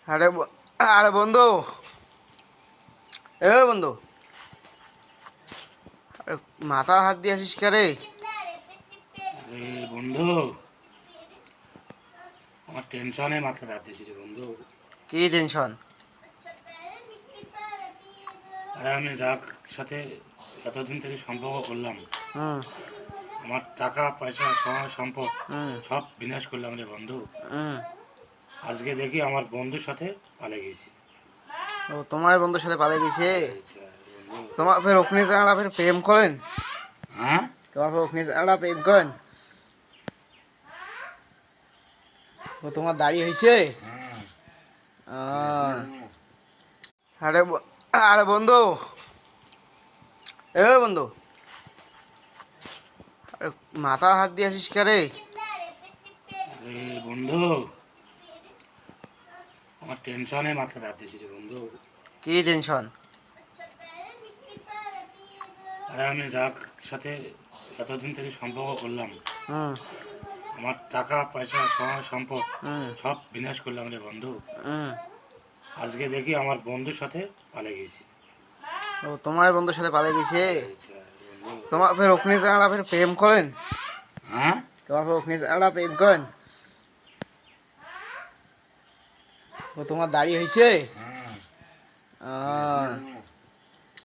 আরে আরে বন্ধু, এ বন্ধু, আরে মাথা হাত দিয়ে আসিস কে রে? আরে বন্ধু, আমার টেনশনে মাথা যাচ্ছে রে বন্ধু। কি টেনশন? আরে আমি যার সাথে এতদিন থেকে সম্পর্ক করলাম, হুম। আমার টাকা পয়সা সময় সম্পদ হুম। সব বিনাশ করলাম রে বন্ধু। হুম। আজকে দেখি আমার বন্ধুর সাথে পালিয়ে গেছি। ও তোমার বন্ধুর সাথে পালিয়ে গেছে? আচ্ছা, বন্ধু। তোমার ফের ওখানে যারা ফের প্রেম করেন? হ্যাঁ। তোমার ফের ওখানে যারা প্রেম করেন? ও তোমার দাড়ি হয়েছে? হ্যাঁ। আরে আরে বন্ধু, এ বন্ধু, আরে মাথা হাত দিয়ে আসিস কে রে? আরে বন্ধু, আমার টেনশনে মাথা যাচ্ছে রে বন্ধু। কি টেনশন? আরে আমি যার সাথে এতদিন থেকে সম্পর্ক করলাম, হুম। আমার টাকা পয়সা সময় সম্পদ হুম। সব বিনাশ করলাম রে বন্ধু। হুম। আজকে দেখি আমার বন্ধুর সাথে পালিয়ে গেছি। ও তোমার বন্ধুর সাথে পালিয়ে গেছে? আচ্ছা, বন্ধু। তোমার ফের ওখানে যারা ফের প্রেম করেন? হ্যাঁ। তোমার ফের ওখানে যারা প্রেম করেন? ও তোমার দাড়ি হয়েছে? হ্যাঁ। আহ